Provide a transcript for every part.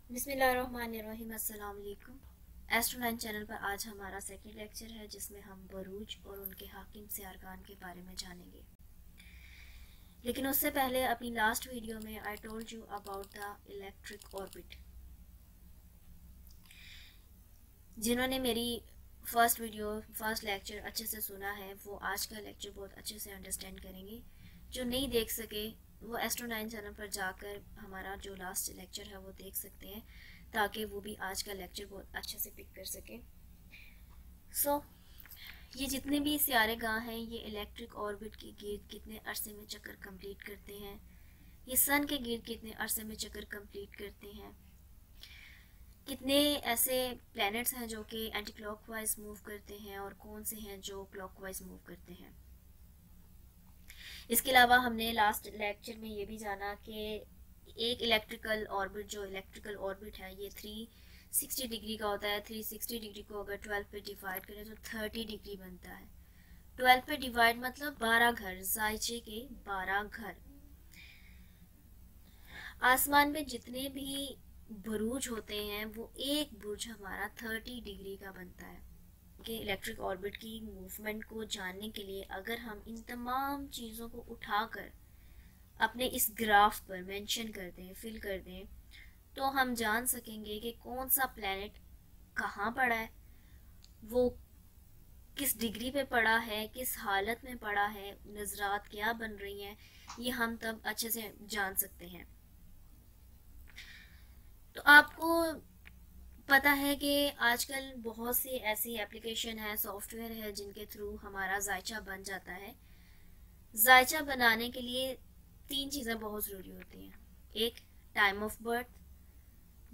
बिस्मिल्लाहिर्रहमानिर्रहीम, अस्सलाम वालेकुम। एस्ट्रो 9 चैनल पर आज हमारा सेकंड लेक्चर है जिसमें हम बरूज और उनके हाकिम से अरकान के बारे में जानेंगे। लेकिन उससे पहले अपनी लास्ट वीडियो में I told you about the electric orbit. जिन्होंने मेरी फर्स्ट लेक्चर अच्छे से सुना है वो आज का लेक्चर बहुत अच्छे से अंडरस्टैंड करेंगे। जो नहीं देख सके वो एस्ट्रो 9 चैनल पर जाकर हमारा जो लास्ट लेक्चर है वो देख सकते हैं ताकि वो भी आज का लेक्चर बहुत अच्छे से पिक कर सके। ये जितने भी सियारे गाह हैं ये इलेक्ट्रिक ऑर्बिट के गिर्द कितने अरसे में चक्कर कंप्लीट करते हैं, ये सन के गिर्द कितने अरसे में चक्कर कंप्लीट करते हैं, कितने ऐसे प्लैनेट्स हैं जो कि एंटी क्लॉकवाइज मूव करते हैं और कौन से हैं जो क्लॉकवाइज मूव करते हैं। इसके अलावा हमने लास्ट लेक्चर में ये भी जाना कि एक इलेक्ट्रिकल ऑर्बिट है ये 360 डिग्री का होता है। 360 डिग्री को अगर 12 पे डिवाइड करें तो 30 डिग्री बनता है। 12 पे डिवाइड मतलब 12 घर, जायचे के 12 घर। आसमान में जितने भी बुरूज होते हैं वो एक बुर्ज हमारा 30 डिग्री का बनता है। कि इलेक्ट्रिक ऑर्बिट की मूवमेंट को जानने के लिए अगर हम इन तमाम चीज़ों को उठाकर अपने इस ग्राफ पर मेंशन कर दें, फिल कर दें, तो हम जान सकेंगे कि कौन सा प्लैनेट कहाँ पड़ा है, वो किस डिग्री पे पड़ा है, किस हालत में पड़ा है, नजरात क्या बन रही हैं, ये हम तब अच्छे से जान सकते हैं। तो आपको पता है कि आजकल बहुत सी ऐसी एप्लीकेशन है, सॉफ्टवेयर है जिनके थ्रू हमारा जायचा बन जाता है। जायचा बनाने के लिए 3 चीज़ें बहुत ज़रूरी होती हैं। एक, time of birth,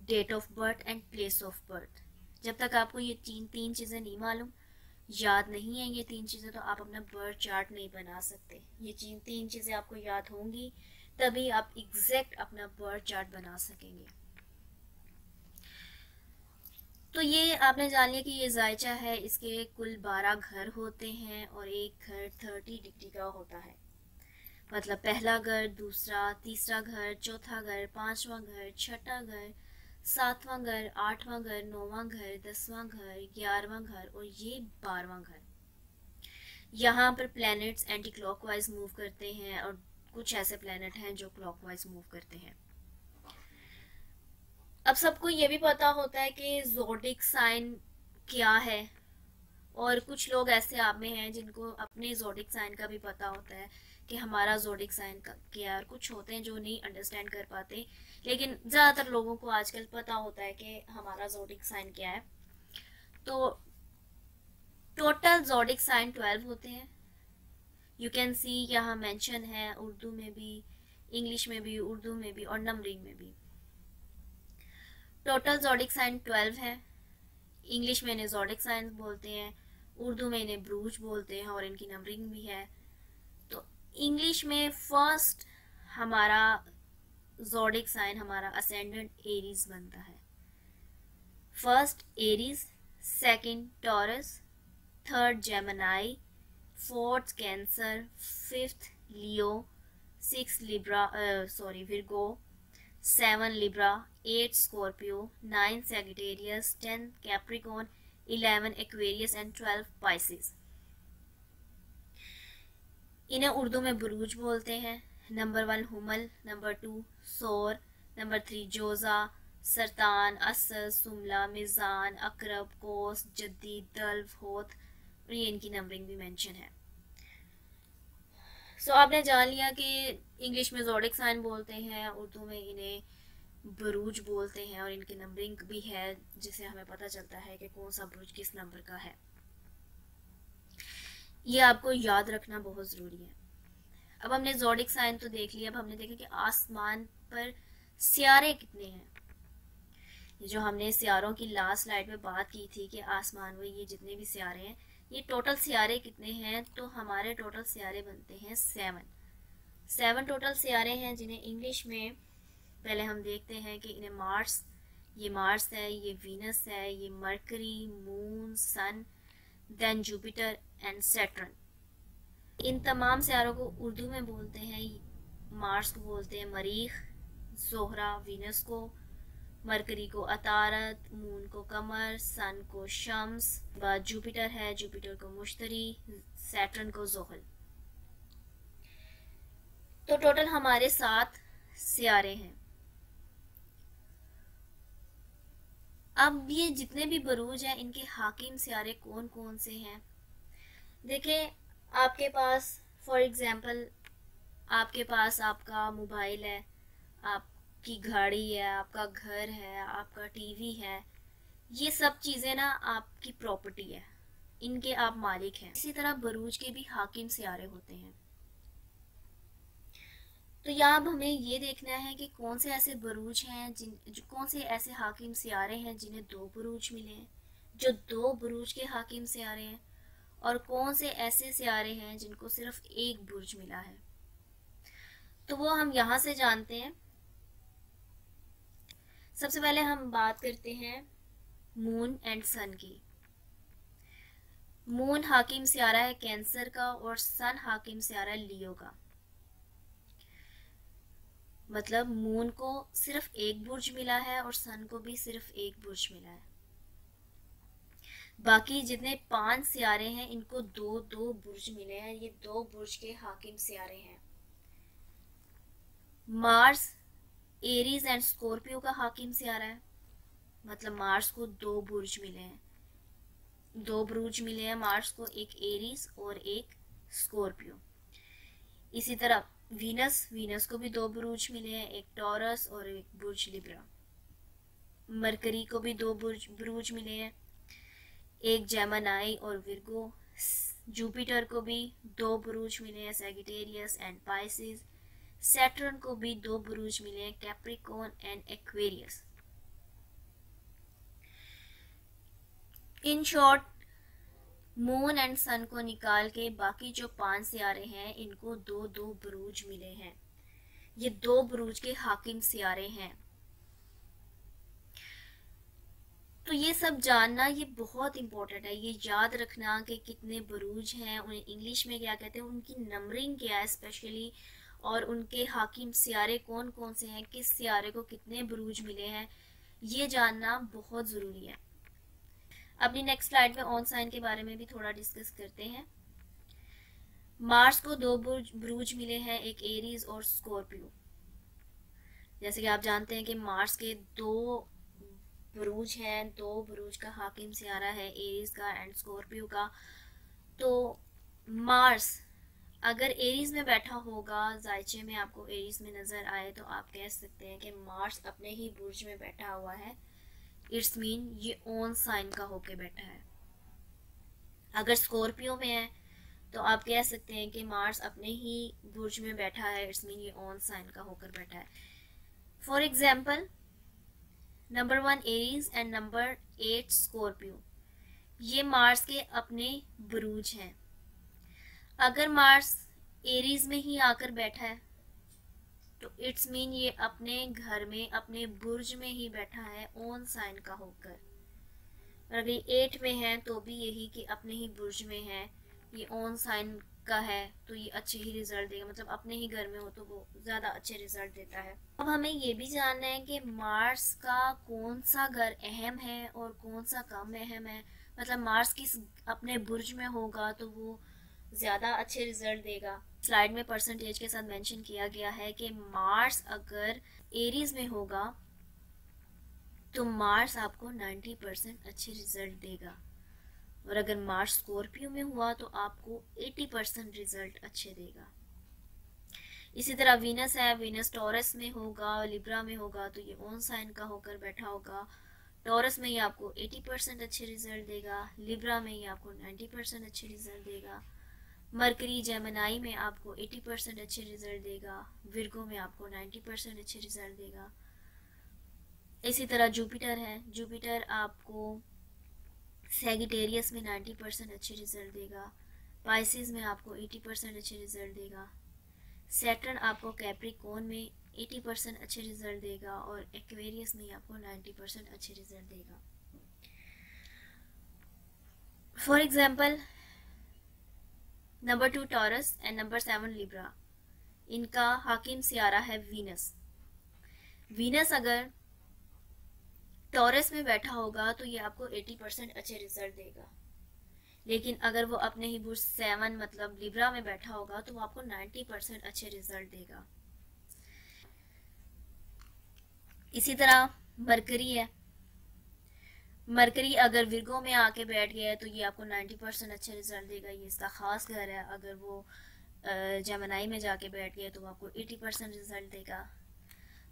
date of birth and place of birth. जब तक आपको ये तीन चीज़ें नहीं मालूम, याद नहीं है ये 3 चीज़ें, तो आप अपना बर्थ चार्ट नहीं बना सकते। ये 3 चीज़ें आपको याद होंगी तभी आप एग्जैक्ट अपना बर्थ चार्ट बना सकेंगे। तो ये आपने जान लिया कि ये जायचा है, इसके कुल 12 घर होते हैं और एक घर 30 डिग्री का होता है। मतलब पहला घर, दूसरा, तीसरा घर, चौथा घर, पांचवा घर, छठा घर, सातवां घर, आठवां घर, नौवां घर, 10वां घर, 11वां घर और ये 12वां घर। यहाँ पर प्लैनेट्स एंटी क्लॉकवाइज मूव करते हैं और कुछ ऐसे प्लैनेट हैं जो क्लॉकवाइज मूव करते हैं। अब सबको ये भी पता होता है कि ज़ोडिक साइन क्या है, और कुछ लोग ऐसे आप में हैं जिनको अपने ज़ोडिक साइन का भी पता होता है कि हमारा ज़ोडिक साइन का क्या है। कुछ होते हैं जो नहीं अंडरस्टैंड कर पाते, लेकिन ज़्यादातर लोगों को आजकल पता होता है कि हमारा ज़ोडिक साइन क्या है। तो टोटल ज़ोडिक साइन 12 होते हैं। यू कैन सी यहाँ मेंशन है, उर्दू में भी, इंग्लिश में भी, उर्दू में भी और नंबरिंग में भी। टोटल ज़ोडिक साइन 12 है। इंग्लिश में इन्हें ज़ोडिक साइन बोलते हैं, उर्दू में इन्हें ब्रूज बोलते हैं और इनकी नंबरिंग भी है। तो इंग्लिश में फर्स्ट हमारा ज़ोडिक साइन हमारा असेंडेंट एरीज बनता है। First Aries, second taurus, third Gemini, fourth cancer, fifth Leo, six Libra Virgo, 7 Libra, 8 Scorpio, 9 Sagittarius, 10 Capricorn, 11 Aquarius and 12 Pisces. इन्हें उर्दू में बुरूज बोलते हैं। नंबर 1 हुमल, नंबर 2 सोर, नंबर 3 जोजा, सरतान, असद, सुमला, मिजान, अकरब, कोस, जद्दी, दल्व, होत और ये इनकी नंबरिंग भी मेंशन है। आपने जान लिया कि इंग्लिश में ज़ोडिक साइन बोलते हैं, उर्दू में इन्हें बुरूज बोलते हैं और इनकी नंबरिंग भी है जिससे हमें पता चलता है कि कौन सा बुरूज किस नंबर का है। ये आपको याद रखना बहुत ज़रूरी है। अब हमने ज़ोडिक साइन तो देख लिया, अब हमने देखा कि आसमान पर सियारे कितने हैं। जो हमने सियारों की लास्ट स्लाइड में बात की थी कि आसमान में ये जितने भी सियारे हैं, ये टोटल सियारे कितने हैं, तो हमारे टोटल सियारे बनते हैं 7 टोटल सियारे हैं जिन्हें इंग्लिश में पहले हम देखते हैं कि इन्हें ये मार्स है, ये वीनस है, ये Mercury, moon, sun, then Jupiter and Saturn. इन तमाम सियारों को उर्दू में बोलते हैं, मार्स को बोलते हैं मरीख, जोहरा वीनस को, मरकरी को अतारत, मून को कमर, सन को शम्स, बाद जुपिटर है, जुपिटर को मुश्तरी, सैटर्न को जोहल। तो टोटल हमारे 7 सियारे हैं। अब ये जितने भी बुरूज हैं इनके हाकिम सियारे कौन कौन से हैं? देखिए, आपके पास फॉर एग्जांपल आपके पास आपका मोबाइल है, आपकी गाड़ी है, आपका घर है, आपका टीवी है, ये सब चीज़ें ना आपकी प्रॉपर्टी है, इनके आप मालिक हैं। इसी तरह बुरूज के भी हाकिम सियारे होते हैं। तो यहाँ अब हमें ये देखना है कि कौन से ऐसे बुरूज हैं कौन से ऐसे हाकिम सियारे हैं जिन्हें 2 बुरूज मिले हैं, जो 2 बुरूज के हाकिम सियारे हैं, और कौन से ऐसे सियारे हैं जिनको सिर्फ 1 बुर्ज मिला है। तो वो हम यहाँ से जानते हैं। सबसे पहले हम बात करते हैं मून एंड सन की। मून हाकिम सियारा है कैंसर का और सन हाकिम सियारा है लियो का। मतलब मून को सिर्फ 1 बुर्ज मिला है और सन को भी सिर्फ 1 बुर्ज मिला है। बाकी जितने 5 सियारे हैं इनको 2-2 बुर्ज मिले हैं। ये 2 बुर्ज के हाकिम सियारे हैं। मार्स एरीज एंड स्कॉर्पियो का हाकिम सियारा है। मतलब मार्स को 2 बुर्ज मिले हैं, 2 बुर्ज मिले हैं मार्स को, एक एरीज और एक स्कॉर्पियो। इसी तरह वीनस को भी 2 बुर्ज मिले हैं, एक टॉरस और एक बुर्ज लिब्रा। मरकरी को भी 2 बुर्ज मिले हैं, एक जेमिनी और विर्गो। जुपिटर को भी 2 बुर्ज मिले हैं, सैजिटेरियस एंड पाइसिस। सैटर्न को भी 2 बुर्ज मिले हैं, Capricorn and Aquarius. In short, moon and sun को निकाल के बाकी जो 5 सियारे हैं इनको 2-2 बुरूज मिले हैं। ये 2 बुरूज के हाकिम सियारे हैं। तो ये सब जानना ये बहुत इंपॉर्टेंट है। ये याद रखना कि कितने बुरूज हैं, उन्हें इंग्लिश में क्या कहते हैं, उनकी नंबरिंग क्या है स्पेशली, और उनके हाकिम सियारे कौन कौन से हैं, किस सियारे को कितने बुरूज मिले हैं, ये जानना बहुत ज़रूरी है। अपनी नेक्स्ट स्लाइड में ऑन साइन के बारे में भी थोड़ा डिस्कस करते हैं। मार्स को 2 बुरूज मिले हैं, एक एरीज और स्कॉर्पियो। जैसे कि आप जानते हैं कि मार्स के 2 बुरूज हैं, 2 बुरूज का हाकिम सियारा है, एरीज का एंड स्कॉर्पियो का। तो मार्स अगर एरीज में बैठा होगा, जायचे में आपको एरीज में नजर आए, तो आप कह सकते हैं कि मार्स अपने ही बुर्ज में बैठा हुआ है। इट्स मीन ये ऑन साइन का होके बैठा है। अगर स्कॉर्पियो में है तो आप कह सकते हैं कि मार्स अपने ही बुर्ज में बैठा है। इट्स मीन ये ऑन साइन का होकर बैठा है। For example, number 1 Aries and number 8 Scorpio, ये मार्स के अपने बुरूज हैं। अगर मार्स एरीज में ही आकर बैठा है तो इट्स मीन ये अपने घर में, अपने बुर्ज में ही बैठा है ऑन साइन का होकर। और अगर 8 में है तो भी यही कि अपने ही बुर्ज में है, ये ऑन साइन का है, तो ये अच्छे ही रिजल्ट देगा। मतलब अपने ही घर में हो तो वो ज़्यादा अच्छे रिजल्ट देता है। अब हमें ये भी जानना है कि मार्स का कौन सा घर अहम है और कौन सा कम अहम है। मतलब मार्स किस अपने बुर्ज में होगा तो वो ज़्यादा अच्छे रिजल्ट देगा। स्लाइड में परसेंटेज के साथ मेंशन किया गया है कि मार्स अगर एरीज में होगा तो मार्स आपको 90% अच्छे रिजल्ट देगा, और अगर मार्स स्कॉर्पियो में हुआ तो आपको 80% रिजल्ट अच्छे देगा। इसी तरह वीनस है, वीनस टॉरस में होगा, लिब्रा में होगा तो ये ऑन साइन का होकर बैठा होगा। टॉरस में ये आपको 80% अच्छे रिजल्ट देगा, लिब्रा में ये आपको 90% अच्छे रिजल्ट देगा। मरकरी जेमिनी में आपको 80% अच्छे रिजल्ट देगा, विर्गो में आपको 90% अच्छे रिजल्ट देगा। इसी तरह जुपिटर है, जुपिटर आपको सैजिटेरियस में 90% अच्छे रिजल्ट देगा, पाइसिस में आपको 80% अच्छे रिजल्ट देगा, सैटर्न आपको कैप्रिकॉर्न में 80% अच्छे रिजल्ट देगा, और एक्वेरियस में आपको 90% अच्छे रिजल्ट देगा। For example, number 2 taurus and number 7 Libra, इनका हाकिम सियारा है वीनस। वीनस अगर टॉरस में बैठा होगा तो ये आपको 80% अच्छे रिजल्ट देगा, लेकिन अगर वो अपने ही बुर्ज 7 मतलब लिब्रा में बैठा होगा तो वो आपको 90% अच्छे रिजल्ट देगा। इसी तरह मरकरी है, मरकरी अगर विर्गो में आके बैठ गया है तो ये आपको 90% अच्छे रिजल्ट देगा, ये इसका खास घर है। अगर वो जेमिनी में जाके बैठ गया तो वो आपको 80% रिजल्ट देगा।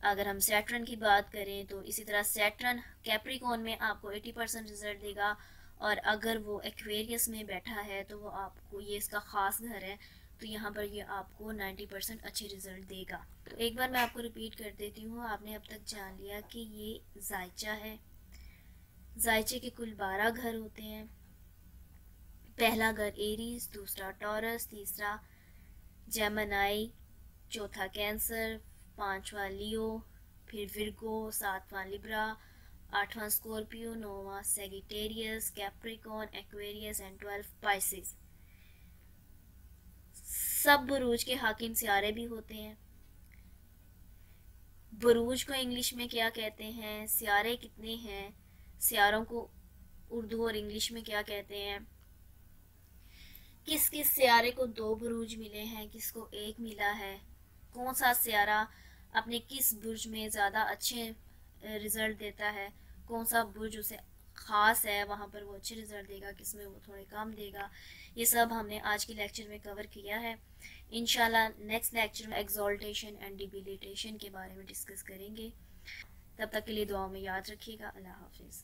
अगर हम सैटर्न की बात करें तो इसी तरह सैटर्न कैप्रिकॉर्न में आपको 80% रिजल्ट देगा, और अगर वो एक्वेरियस में बैठा है तो वो आपको, ये इसका ख़ास घर है, तो यहाँ पर ये आपको 90% अच्छे रिजल्ट देगा। तो एक बार मैं आपको रिपीट कर देती हूँ, आपने अब तक जान लिया कि ये जायचा है। जायचे के कुल 12 घर होते हैं। पहला घर एरीज, दूसरा टॉरस, तीसरा जेमिनी, चौथा कैंसर, पांचवा लियो, फिर विर्गो, सातवां लिब्रा, आठवां स्कॉर्पियो, नौवां Sagittarius, Capricorn, Aquarius and 12 Pisces. सब बुरूज के हाकिम सियारे भी होते हैं। बुरूज को इंग्लिश में क्या कहते हैं, सियारे कितने हैं, सियारों को उर्दू और इंग्लिश में क्या कहते हैं, किस किस सियारे को 2 बुरूज मिले हैं, किसको 1 मिला है, कौन सा सियारा अपने किस बुर्ज में ज़्यादा अच्छे रिजल्ट देता है, कौन सा बुर्ज उसे ख़ास है वहाँ पर वो अच्छे रिजल्ट देगा, किस में वो थोड़े कम देगा। ये सब हमने आज के लेक्चर में कवर किया है। इंशाल्लाह नेक्स्ट लेक्चर में एक्सॉल्टेशन एंड डिबिलिटेशन के बारे में डिस्कस करेंगे। तब तक के लिए दुआओं में याद रखिएगा। अल्लाह हाफिज़।